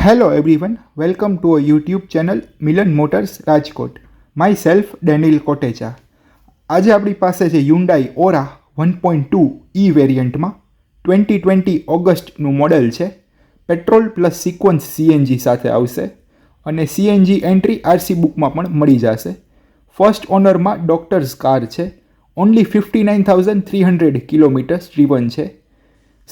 Hello everyone, welcome to a YouTube channel Milan Motors Rajkot. Myself Daniel Kotecha. આજે આપણી પાસે છે Hyundai Aura 1.2 E વેરિયન્ટમાં 2020 ઓગસ્ટનું મોડેલ છે. પેટ્રોલ પ્લસ સિક્વન્સ CNG સાથે આવશે અને CNG એન્ટ્રી RC બુકમાં પણ મળી જશે. ફર્સ્ટ ઓનરમાં ડોક્ટર્સ કાર છે. ઓનલી 59,300 કિલોમીટર્સ ડ્રીવન છે.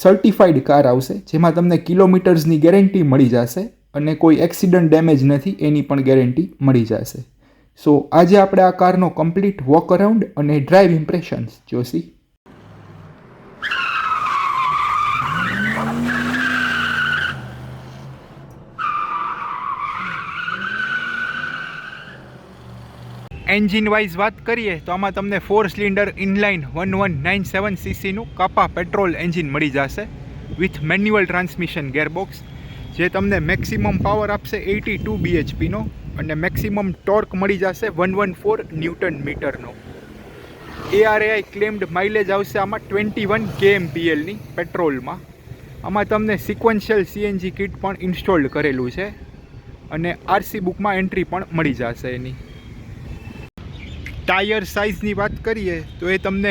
સર્ટિફાઈડ કાર આવશે જેમાં તમને કિલોમીટર્સની ગેરંટી મળી જશે અને કોઈ એક્સિડન્ટ ડેમેજ નથી એની પણ ગેરંટી મળી જશે. સો આજે આપણે આ કારનો કમ્પ્લીટ વોક અરાઉન્ડ અને ડ્રાઈવ ઇમ્પ્રેશન્સ જોશી. એન્જિન વાઇઝ વાત કરીએ તો આમાં તમને 4 સિલિન્ડર ઇનલાઇન 1197 સીસીનું કાપા પેટ્રોલ એન્જિન મળી જશે વિથ મેન્યુઅલ ટ્રાન્સમિશન ગેરબોક્સ, જે તમને મેક્સિમમ પાવર આપશે 82 bhpનો અને મેક્સિમમ ટોર્ક મળી જશે 114 ન્યૂટન મીટરનો. ARAI ક્લેમ્ડ માઇલેજ આવશે આમાં 21 kmplની પેટ્રોલમાં. આમાં તમને સિક્વન્શિયલ CNG કિટ પણ ઇન્સ્ટોલ્ડ કરેલું છે અને RC બુકમાં એન્ટ્રી પણ મળી જશે એની. ટાયર સાઇઝની વાત કરીએ તો એ તમને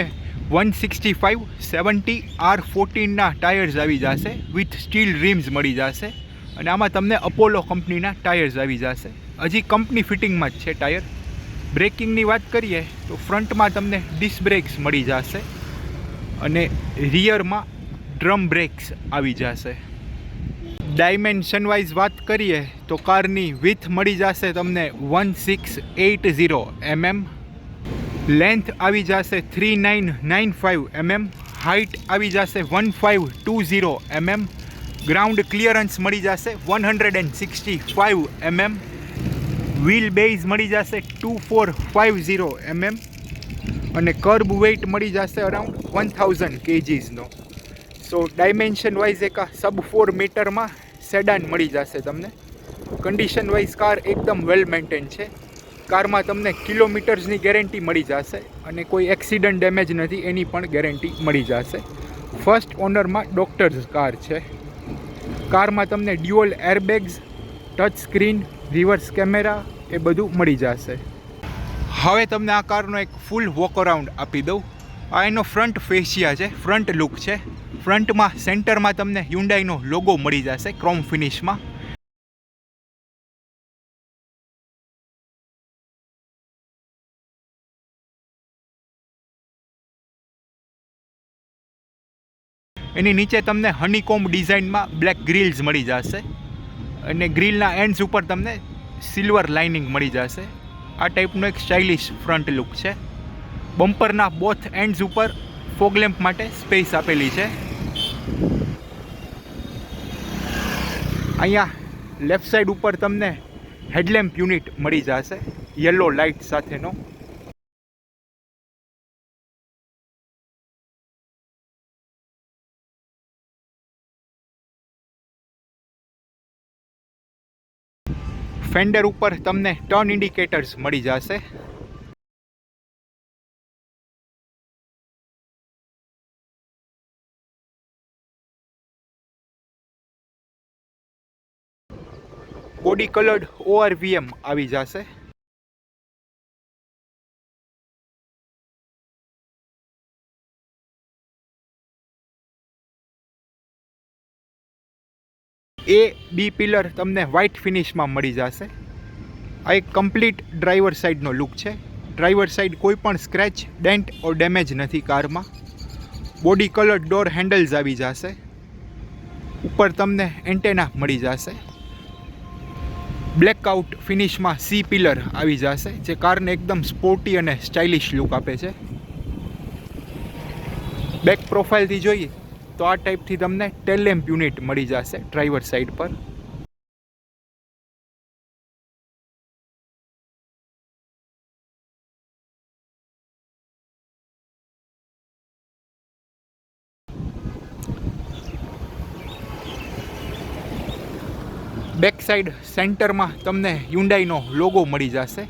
165/70 R14ના ટાયર્સ આવી જશે વિથ સ્ટીલ રિમ્સ મળી જશે અને આમાં તમને અપોલો કંપનીના ટાયર્સ આવી જશે. હજી કંપની ફિટિંગમાં જ છે ટાયર. બ્રેકિંગની વાત કરીએ તો ફ્રન્ટમાં તમને ડિસ્ક બ્રેક્સ મળી જશે અને રિયરમાં ડ્રમ બ્રેક્સ આવી જશે. ડાયમેન્શન વાઇઝ વાત કરીએ તો કારની વિથ મળી જશે તમને 1680 mm, લેન્થ આવી જશે 3995 mm, હાઇટ આવી જશે 1520 mm, ગ્રાઉન્ડ ક્લિયરન્સ મળી જશે 165 mm, વ્હીલ બેઝ મળી જશે 2450 mm અને કર્બ વેઇટ મળી જશે અરાઉન્ડ 1000 kgsનો. સો ડાયમેન્શન વાઇઝ એક સબ 4 મીટરમાં સેડાન મળી જશે તમને. કન્ડિશન વાઇઝ કાર એકદમ વેલ મેન્ટેન છે. કારમાં તમને કિલોમીટર્સની ગેરંટી મળી જશે અને કોઈ એક્સિડન્ટ ડેમેજ નથી એની પણ ગેરંટી મળી જશે. ફર્સ્ટ ઓનરમાં ડોક્ટર્સ કાર છે. કારમાં તમને dual airbags, touch screen, reverse camera એ બધું મળી જશે. હવે તમને આ કારનો એક ફૂલ વોક અરાઉન્ડ આપી દઉં. આ એનો ફ્રન્ટ ફેશિયા છે, ફ્રન્ટ લુક છે. ફ્રન્ટમાં સેન્ટરમાં તમને હ્યુન્ડાઈનો લોગો મળી જશે ક્રોમ ફિનિશમાં. એની નીચે તમને હનીકોમ્બ ડિઝાઇનમાં બ્લેક ગ્રીલ્સ મળી જશે અને ગ્રીલના એન્ડ્સ ઉપર તમને સિલ્વર લાઇનિંગ મળી જશે. આ ટાઈપનો એક સ્ટાઇલિશ ફ્રન્ટ લુક છે. બમ્પરના બોથ એન્ડ્સ ઉપર ફોગ લેમ્પ માટે સ્પેસ આપેલી છે. અહીંયા લેફ્ટ સાઈડ ઉપર તમને હેડલેમ્પ યુનિટ મળી જશે યલો લાઇટ સાથેનો. ફેન્ડર ઉપર તમને ટર્ન ઇન્ડિકેટર્સ મળી જશે. બોડી કલર્ડ ORVM આવી જશે. B પિલર તમને વ્હાઇટ ફિનિશમાં મળી જશે. આ એક કમ્પ્લીટ ડ્રાઈવર સાઈડનો લુક છે. ડ્રાઈવર સાઈડ કોઈ પણ સ્ક્રેચ, ડેન્ટ ઓર ડેમેજ નથી કારમાં. બોડી કલર ડોર હેન્ડલ્સ આવી જશે. ઉપર તમને એન્ટેના મળી જશે. બ્લેકઆઉટ ફિનિશમાં C પિલર આવી જશે જે કારને એકદમ સ્પોર્ટી અને સ્ટાઇલિશ લુક આપે છે. બેક પ્રોફાઇલથી જોઈએ તો આ ટાઈપથી તમને ટેલ લેમ્પ યુનિટ મળી જશે ડ્રાઈવર સાઈડ પર. બેક સાઈડ સેન્ટરમાં તમને હ્યુન્ડાઈનો લોગો મળી જશે.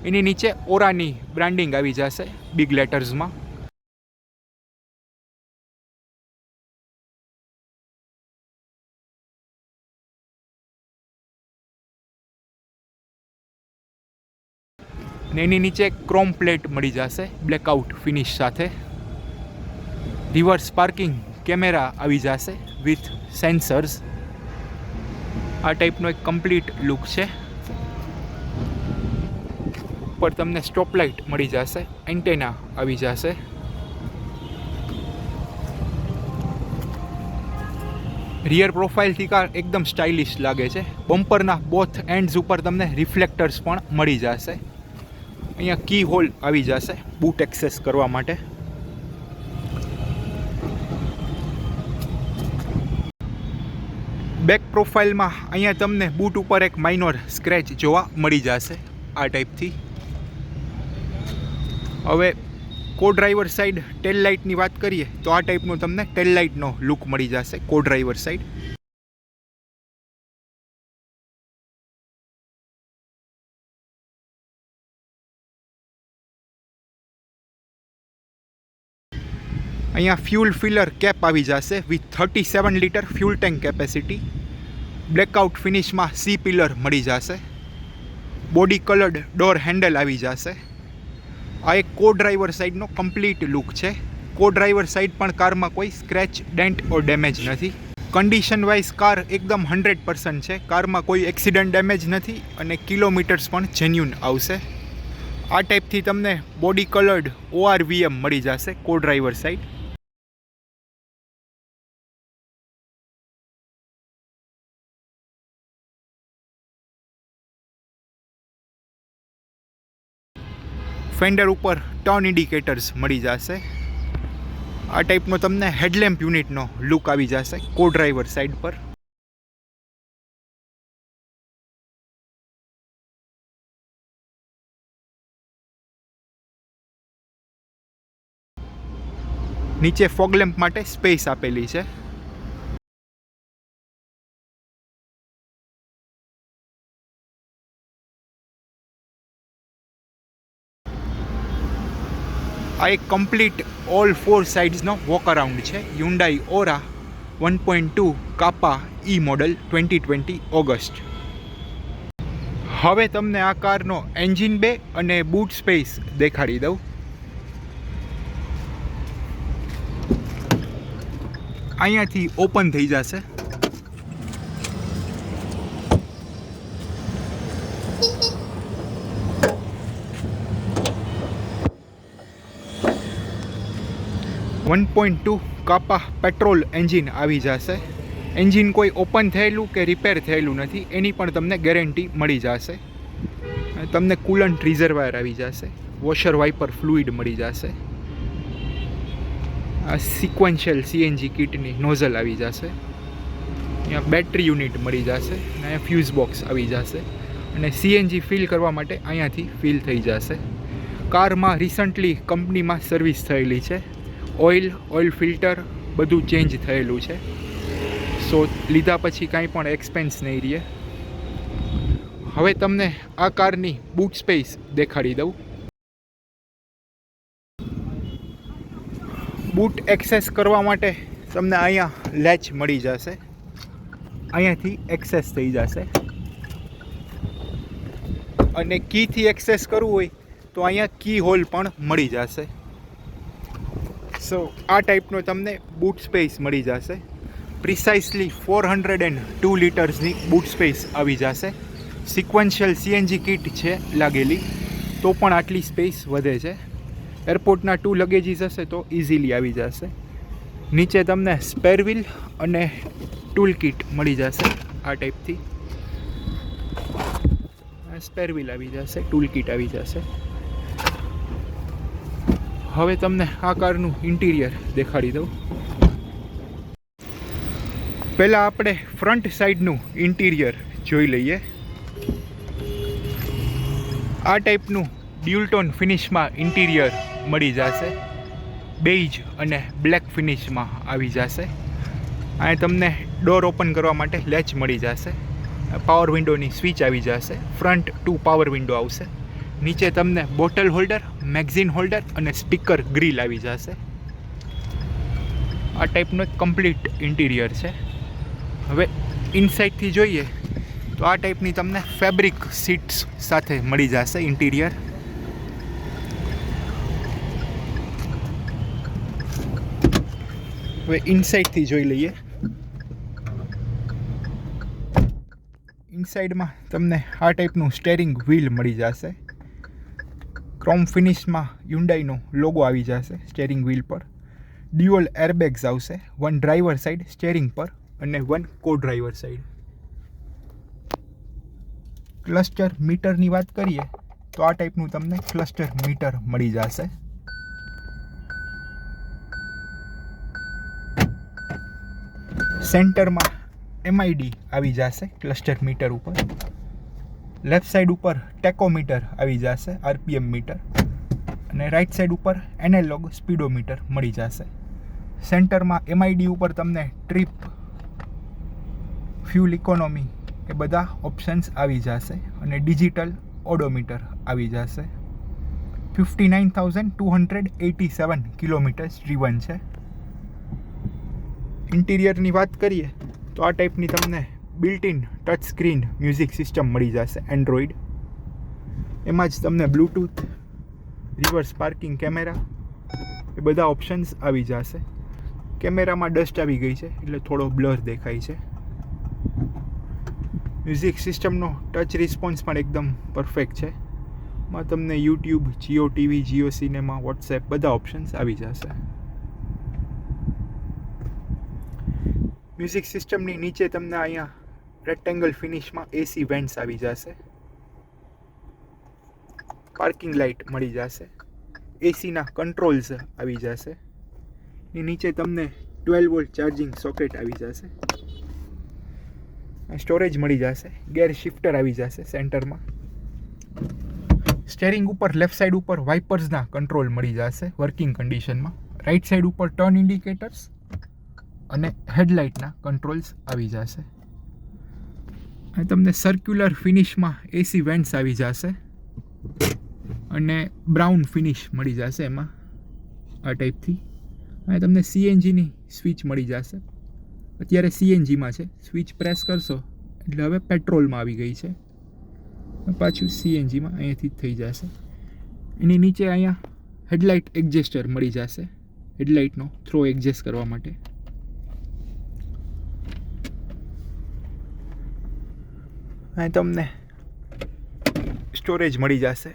એની નીચે ઓરાની બ્રાન્ડિંગ આવી જશે બિગ લેટર્સમાં. ને એની નીચે ક્રોમ પ્લેટ મળી જશે બ્લેકઆઉટ ફિનિશ સાથે. રિવર્સ પાર્કિંગ કેમેરા આવી જશે વિથ સેન્સર્સ. આ ટાઈપનો એક કમ્પ્લીટ લુક છે. ઉપર તમને સ્ટોપ લાઇટ મળી જશે, એન્ટેના આવી જશે. રિયર પ્રોફાઇલથી કાર એકદમ સ્ટાઇલિશ લાગે છે. બમ્પરના બોથ એન્ડ્સ ઉપર તમને રિફ્લેક્ટર્સ પણ મળી જશે. અહીંયા કી હોલ આવી જશે બૂટ એક્સેસ કરવા માટે. બેક પ્રોફાઇલમાં અહીંયા તમને બૂટ ઉપર એક માઇનોર સ્ક્રેચ જોવા મળી જશે આ ટાઈપથી. હવે કો ડ્રાઈવર સાઈડ ટેલ લાઇટની વાત કરીએ તો આ ટાઈપનો તમને ટેલ લાઇટનો લુક મળી જશે કો ડ્રાઈવર સાઈડ. અહીંયા ફ્યુલ ફિલર કેપ આવી જશે with 37 litre fuel tank capacity. Blackout ફિનિશમાં સી પિલર મળી જશે. બોડી કલર્ડ ડોર હેન્ડલ આવી જશે. આ એક કો ડ્રાઈવર સાઈડનો કમ્પ્લીટ લુક છે. કો ડ્રાઈવર સાઈડ પણ કારમાં કોઈ સ્ક્રેચ, ડેન્ટ ઓર ડેમેજ નથી. કન્ડિશન વાઇઝ કાર એકદમ 100% છે. કારમાં કોઈ એક્સિડન્ટ ડેમેજ નથી અને કિલોમીટર્સ પણ જેન્યુન આવશે. આ ટાઈપથી તમને બોડી કલર્ડ ORVM મળી જશે કો ડ્રાઈવર સાઈડ. ફેન્ડર ઉપર ટર્ન ઇન્ડિકેટર્સ મળી જશે. આ ટાઈપનો તમને હેડલેમ્પ યુનિટનો લુક આવી જશે કો ડ્રાઈવર સાઈડ પર. નીચે ફોગ લેમ્પ માટે સ્પેસ આપેલી છે. આ એક કમ્પ્લીટ ઓલ 4 સાઇડ્સનો વોક અરાઉન્ડ છે હ્યુન્ડાઈ ઓરા 1.2 કાપા ઈ મોડલ 2020 ઓગસ્ટ. હવે તમને આ કારનો એન્જિન બે અને બૂટ સ્પેસ દેખાડી દઉં. અહીંયાથી ઓપન થઈ જશે. .2 કાપા પેટ્રોલ એન્જિન આવી જશે. એન્જિન કોઈ ઓપન થયેલું કે રિપેર થયેલું નથી, એની પણ તમને ગેરંટી મળી જશે. તમને કુલન્ટ રિઝર્વાયર આવી જશે. વોશર વાઇપર ફ્લુઇડ મળી જશે. આ સિક્વન્શિયલ CNG કિટની નોઝલ આવી જશે. અહીંયા બેટરી યુનિટ મળી જશે અને અહીંયા ફ્યુઝ બોક્સ આવી જશે અને CNG ફિલ કરવા માટે અહીંયાથી ફિલ થઈ જશે. કારમાં રિસન્ટલી કંપનીમાં સર્વિસ થયેલી છે. ઓઇલ ફિલ્ટર બધું ચેન્જ થયેલું છે. સો લીધા પછી કાંઈ પણ એક્સપેન્સ નહીં રહે. હવે તમને આ કારની બૂટ સ્પેસ દેખાડી દઉં. બૂટ એક્સેસ કરવા માટે તમને અહીંયા લેચ મળી જશે. અહીંયાથી એક્સેસ થઈ જશે અને કીથી એક્સેસ કરવું હોય તો અહીંયા કી હોલ પણ મળી જશે. સો આ ટાઈપનો તમને બૂટ સ્પેસ મળી જશે. પ્રિસાઇસલી 402 લીટર્સની બૂટ સ્પેસ આવી જશે. સિક્વન્શિયલ CNG કિટ છે લાગેલી તો પણ આટલી સ્પેસ વધે છે. એરપોર્ટના 2 લગેજીસ હશે તો ઇઝીલી આવી જશે. નીચે તમને સ્પેર વ્હીલ અને ટૂલ કિટ મળી જશે. આ ટાઈપથી સ્પેર વ્હીલ આવી જશે, ટૂલ કિટ આવી જશે. હવે તમને આ કારનું ઇન્ટિરિયર દેખાડી દઉં. પહેલાં આપણે ફ્રન્ટ સાઈડનું ઇન્ટિરિયર જોઈ લઈએ. આ ટાઈપનું ડ્યુલટોન ફિનિશમાં ઇન્ટિરિયર મળી જશે. બેઇજ અને બ્લેક ફિનિશમાં આવી જશે. અહીં તમને ડોર ઓપન કરવા માટે લેચ મળી જશે. પાવર વિન્ડોની સ્વિચ આવી જશે. ફ્રન્ટ 2 પાવર વિન્ડો આવશે. નીચે તમને બોટલ હોલ્ડર, મેગઝીન હોલ્ડર અને સ્પીકર ગ્રીલ આવી જશે. આ ટાઈપનો એક કમ્પ્લીટ ઇન્ટિરિયર છે. હવે ઇનસાઇડથી જોઈએ તો આ ટાઈપની તમને ફેબ્રિક સીટ્સ સાથે મળી જશે ઇન્ટિરિયર. હવે ઇનસાઇડથી જોઈ લઈએ. ઇનસાઇડમાં તમને આ ટાઈપનું સ્ટેરિંગ વ્હીલ મળી જશે. ક્રોમ ફિનિશમાં હ્યુન્ડાઈનો લોગો આવી જશે સ્ટેરિંગ વ્હીલ પર. ડ્યુઅલ એરબેગ્સ આવશે, 1 ડ્રાઈવર સાઈડ સ્ટેરિંગ પર અને 1 કો ડ્રાઈવર સાઈડ. ક્લસ્ટર મીટરની વાત કરીએ તો આ ટાઈપનું તમને ક્લસ્ટર મીટર મળી જશે. સેન્ટરમાં MID આવી જશે ક્લસ્ટર મીટર ઉપર. લેફ્ટ સાઈડ ઉપર ટેકોમીટર આવી જશે, RPM મીટર, અને રાઈટ સાઈડ ઉપર એનાલોગ સ્પીડોમીટર મળી જશે. સેન્ટરમાં MID ઉપર તમને ટ્રીપ, ફ્યુલ ઇકોનોમી એ બધા ઓપ્શન્સ આવી જશે અને ડિજિટલ ઓડોમીટર આવી જશે. 59,287 કિલોમીટર્સ ડ્રીવન છે. ઇન્ટિરિયરની વાત કરીએ તો આ ટાઈપની તમને built in touch screen music system મળી જશે એન્ડ્રોઈડ. એમાં જ તમને બ્લૂટૂથ, રિવર્સ પાર્કિંગ કેમેરા એ બધા ઓપ્શન્સ આવી જશે. કેમેરામાં ડસ્ટ આવી ગઈ છે એટલે થોડો બ્લર દેખાય છે. મ્યુઝિક સિસ્ટમનો ટચ રિસ્પોન્સ પણ એકદમ પરફેક્ટ છે. માં તમને YouTube, Jio TV, Jio cinema, WhatsApp બધા ઓપ્શન્સ આવી જશે. મ્યુઝિક સિસ્ટમની નીચે તમને અહીંયા રેક્ટેંગલ ફિનિશમાં AC વેન્ટ્સ આવી જશે. પાર્કિંગ લાઇટ મળી જશે. ACના કંટ્રોલ્સ આવી જશે. એની નીચે તમને 12 વોલ્ટ ચાર્જિંગ સોકેટ આવી જશે. સ્ટોરેજ મળી જશે. ગેર શિફ્ટર આવી જશે સેન્ટરમાં. સ્ટેરિંગ ઉપર લેફ્ટ સાઈડ ઉપર વાઇપર્સના કંટ્રોલ મળી જશે વર્કિંગ કન્ડિશનમાં. રાઈટ સાઈડ ઉપર ટર્ન ઇન્ડિકેટર્સ અને હેડલાઇટના કંટ્રોલ્સ આવી જશે. અને તમને સર્ક્યુલર ફિનિશમાં AC વેન્ટ્સ આવી જશે અને બ્રાઉન ફિનિશ મળી જશે એમાં આ ટાઈપથી. અને તમને CNGની સ્વિચ મળી જશે. અત્યારે CNGમાં છે, સ્વિચ પ્રેસ કરશો એટલે હવે પેટ્રોલમાં આવી ગઈ છે, પાછું CNGમાં અહીંયાથી થઈ જશે. એની નીચે અહીંયા હેડલાઇટ એડજસ્ટર મળી જશે, હેડલાઇટનો થ્રો એડજસ્ટ કરવા માટે. અહીં તમને સ્ટોરેજ મળી જશે.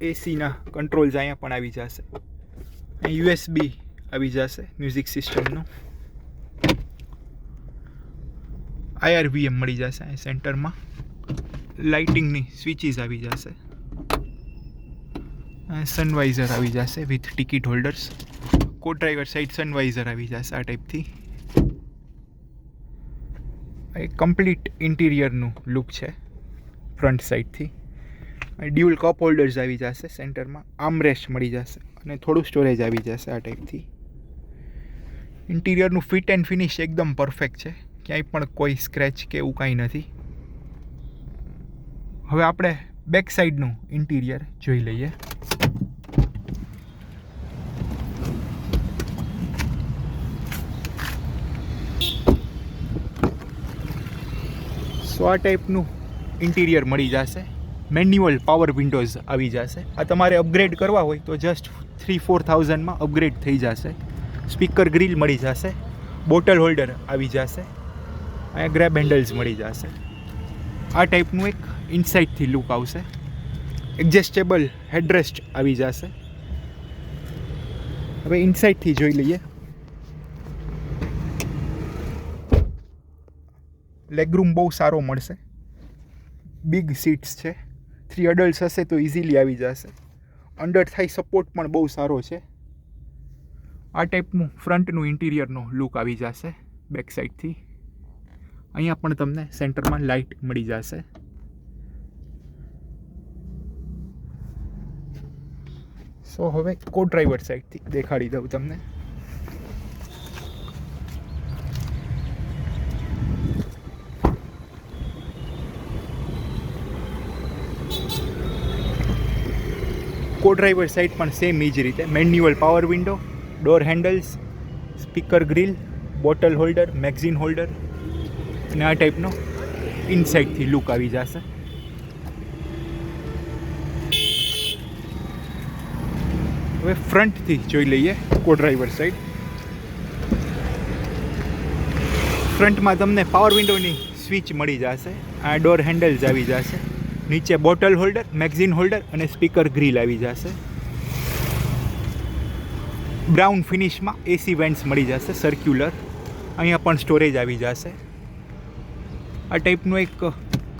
ACના કંટ્રોલ્સ અહીંયા પણ આવી જશે. અહીં USB આવી જશે મ્યુઝિક સિસ્ટમનું. IRVM મળી જશે અહીં સેન્ટરમાં. લાઇટિંગની સ્વિચીસ આવી જશે. સનવાઇઝર આવી જશે વિથ ટિકિટ હોલ્ડર્સ. કો ડ્રાઈવર સાઈડ સનવાઇઝર આવી જશે આ ટાઈપથી. એક કમ્પ્લીટ ઇન્ટિરિયરનું લુક છે ફ્રન્ટ સાઈડથી. ડ્યુઅલ કપ હોલ્ડર્સ આવી જશે સેન્ટરમાં. આર્મરેસ્ટ મળી જશે અને થોડું સ્ટોરેજ આવી જશે આ ટાઈપથી. ઇન્ટિરિયરનું ફિટ એન્ડ ફિનિશ એકદમ પરફેક્ટ છે, ક્યાંય પણ કોઈ સ્ક્રેચ કે એવું કાંઈ નથી. હવે આપણે બેક સાઈડનું ઇન્ટિરિયર જોઈ લઈએ. સો આ ટાઈપનું ઇન્ટિરિયર મળી જશે. મેન્યુઅલ પાવર વિન્ડોઝ આવી જશે. આ તમારે અપગ્રેડ કરવા હોય તો જસ્ટ 3-4,000માં અપગ્રેડ થઈ જશે. સ્પીકર ગ્રીલ મળી જશે. બોટલ હોલ્ડર આવી જશે. અહીંયા ગ્રેબ હેન્ડલ્સ મળી જશે. આ ટાઈપનું એક ઇનસાઇડથી લુક આવશે. એડજસ્ટેબલ હેડરેસ્ટ આવી જશે. હવે ઇનસાઇડથી જોઈ લઈએ. લેગરૂમ બહુ સારો મળશે. બિગ સીટ્સ છે. 3 અડલ્ટ્સ હશે તો ઇઝીલી આવી જશે. અંડર થાઈ સપોર્ટ પણ બહુ સારો છે. આ ટાઈપનું ફ્રન્ટનું ઇન્ટિરિયરનો લુક આવી જશે બેક સાઈડથી. અહીંયા પણ તમને સેન્ટરમાં લાઇટ મળી જશે. સો હવે કો ડ્રાઈવર સાઈડથી દેખાડી દઉં તમને. કો ડ્રાઈવર સાઈડ પણ સેમ એ જ રીતે manual power window, door handles, speaker grill, bottle holder, magazine holder અને આ ટાઈપનો ઇનસાઇડથી લુક આવી જશે. હવે ફ્રન્ટથી જોઈ લઈએ કો ડ્રાઈવર સાઈડ. ફ્રન્ટમાં તમને પાવર વિન્ડોની સ્વિચ મળી જશે. આ ડોર હેન્ડલ્સ આવી જશે. નીચે બોટલ હોલ્ડર, મેગઝીન હોલ્ડર અને સ્પીકર ગ્રીલ આવી જશે. બ્રાઉન ફિનિશમાં એસી વેન્ટ્સ મળી જશે સર્ક્યુલર. અહીંયા પણ સ્ટોરેજ આવી જશે. આ ટાઈપનું એક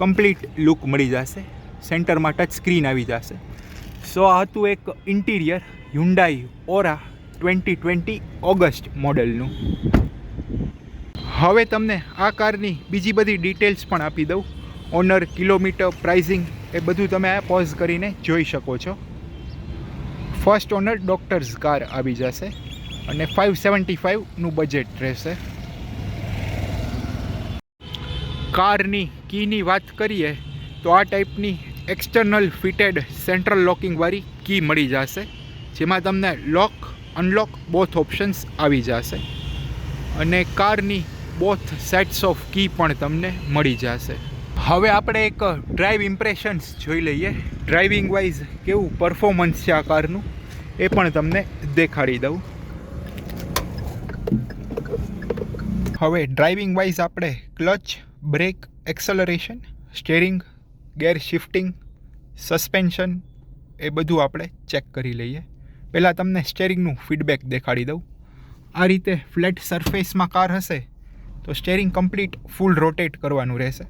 કમ્પ્લીટ લુક મળી જશે. સેન્ટરમાં ટચ સ્ક્રીન આવી જશે. સો આ હતું એક ઇન્ટિરિયર હ્યુન્ડાઈ ઓરા 2020 ઓગસ્ટ મોડલનું. હવે તમને આ કારની બીજી બધી ડિટેલ્સ પણ આપી દઉં. ઓનર, કિલોમીટર, પ્રાઇઝિંગ એ બધું તમે આ પોઝ કરીને જોઈ શકો છો. ફર્સ્ટ ઓનર ડોક્ટર્સ કાર આવી જશે અને 575નું બજેટ રહેશે. કારની કીની વાત કરીએ તો આ ટાઈપની એક્સટર્નલ ફિટેડ સેન્ટ્રલ લોકિંગવાળી કી મળી જશે, જેમાં તમને લોક અનલોક બોથ ઓપ્શન્સ આવી જશે અને કારની બોથ સેટ્સ ઓફ કી પણ તમને મળી જશે. હવે આપણે એક ડ્રાઈવ ઇમ્પ્રેશન્સ જોઈ લઈએ. ડ્રાઇવિંગ વાઇઝ કેવું પરફોર્મન્સ છે આ કારનું એ પણ તમને દેખાડી દઉં. હવે ડ્રાઇવિંગ વાઇઝ આપણે ક્લચ, બ્રેક, એક્સલરેશન, સ્ટેરિંગ, ગેર શિફ્ટિંગ, સસ્પેન્શન એ બધું આપણે ચેક કરી લઈએ. પહેલાં તમને સ્ટેરિંગનું ફીડબેક દેખાડી દઉં. આ રીતે ફ્લેટ સરફેસમાં કાર હશે તો સ્ટેરિંગ કમ્પ્લીટ ફૂલ રોટેટ કરવાનું રહેશે.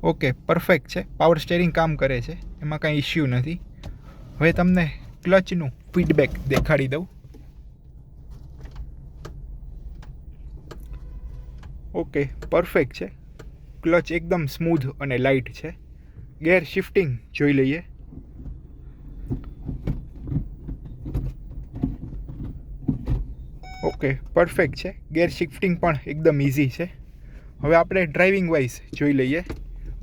ઓકે, પરફેક્ટ છે. પાવર સ્ટેરિંગ કામ કરે છે, એમાં કાંઈ ઇશ્યુ નથી. હવે તમને ક્લચનું ફીડબેક દેખાડી દઉં. ઓકે, પરફેક્ટ છે. ક્લચ એકદમ સ્મૂધ અને લાઇટ છે. ગેર શિફ્ટિંગ જોઈ લઈએ. ઓકે, પરફેક્ટ છે. ગેર શિફ્ટિંગ પણ એકદમ ઇઝી છે. હવે આપણે ડ્રાઇવિંગ વાઇઝ જોઈ લઈએ.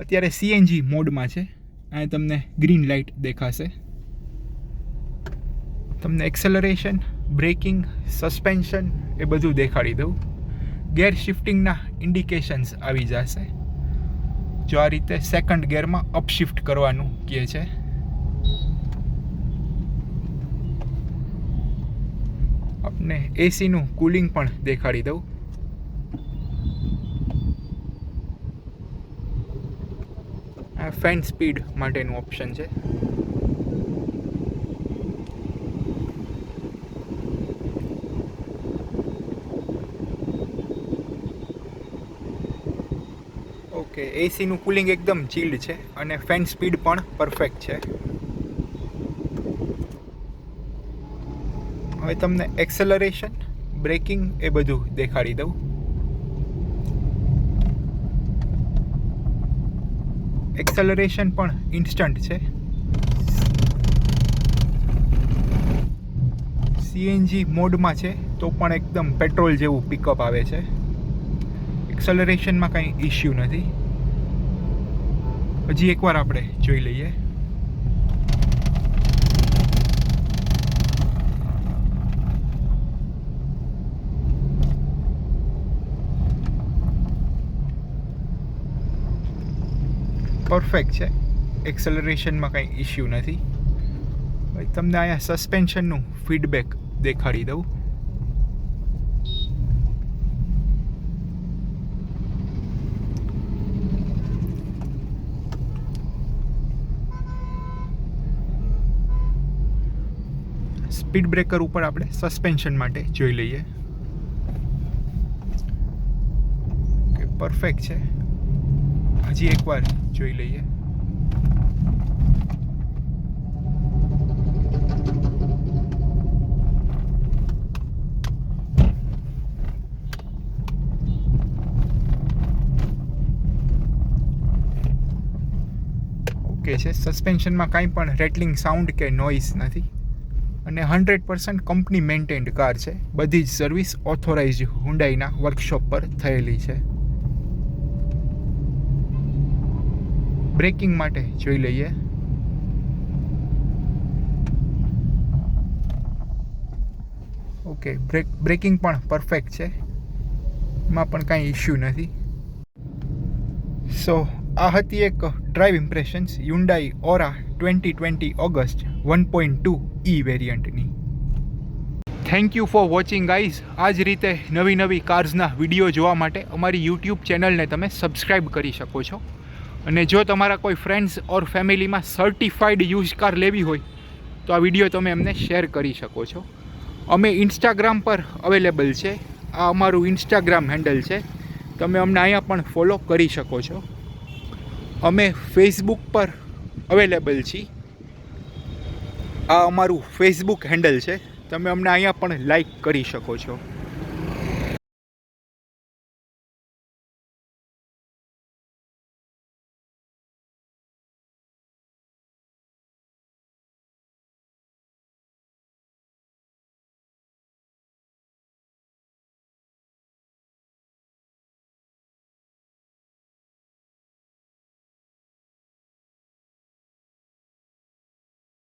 અત્યારે સીએનજી મોડમાં છે. અહીં તમને ગ્રીન લાઇટ દેખાશે. તમને એક્સેલરેશન, બ્રેકિંગ, સસ્પેન્શન એ બધું દેખાડી દઉં. ગેર શિફ્ટિંગના ઇન્ડિકેશન્સ આવી જશે. જો આ રીતે સેકન્ડ ગેરમાં અપશિફ્ટ કરવાનું કહે છે. આપણે એસીનું કુલિંગ પણ દેખાડી દઉં. આ ફેન સ્પીડ માટેનું ઓપ્શન છે. ઓકે, એસીનું કુલિંગ એકદમ ચીલ્ડ છે અને ફેન સ્પીડ પણ પરફેક્ટ છે. હવે તમને એક્સેલરેશન, બ્રેકિંગ એ બધું દેખાડી દઉં. એક્સેલરેશન પણ ઇન્સ્ટન્ટ છે. સીએનજી મોડમાં છે તો પણ એકદમ પેટ્રોલ જેવું પિકઅપ આવે છે. એક્સેલરેશનમાં કંઈ ઇશ્યુ નથી. હજી એકવાર આપણે જોઈ લઈએ. પરફેક્ટ છે. એક્સેલરેશનમાં કંઈ ઇશ્યુ નથી. હવે તમને અહીંયા સસ્પેન્શનનું ફીડબેક દેખાડી દઉં. સ્પીડ બ્રેકર ઉપર આપણે સસ્પેન્શન માટે જોઈ લઈએ. ઓકે, પરફેક્ટ છે. હજી એકવાર જોઈ લઈએ. ઓકે છે. સસ્પેન્શનમાં કાંઈ પણ રેટલિંગ સાઉન્ડ કે નોઇઝ નથી અને 100% કંપની મેન્ટેન્ડ કાર છે. બધી જ સર્વિસ ઓથોરાઇઝડ હુન્ડાઈના વર્કશોપ પર થયેલી છે. બ્રેકિંગ માટે જોઈ લઈએ. ઓકે, બ્રેકિંગ પણ પરફેક્ટ છે, એમાં પણ કાંઈ ઇશ્યુ નથી. સો આ હતી એક drive impressions Hyundai Aura 2020 August 1.2 વેરિયન્ટની. Thank you for watching guys. આ જ રીતે નવી કાર્સના વિડીયો જોવા માટે અમારી યુટ્યુબ ચેનલને તમે સબસ્ક્રાઈબ કરી શકો છો. અને જો તમારા કોઈ ફ્રેન્ડ્સ ઓર ફેમિલીમાં સર્ટિફાઈડ યુઝ કાર લેવી હોય તો આ વિડીયો તમે એમને શેર કરી શકો છો. અમે ઇન્સ્ટાગ્રામ પર અવેલેબલ છે. આ અમારું ઇન્સ્ટાગ્રામ હેન્ડલ છે. તમે અમને અહીંયા પણ ફોલો કરી શકો છો. અમે ફેસબુક પર અવેલેબલ છીએ. આ અમારું ફેસબુક હેન્ડલ છે. તમે અમને અહીંયા પણ લાઈક કરી શકો છો.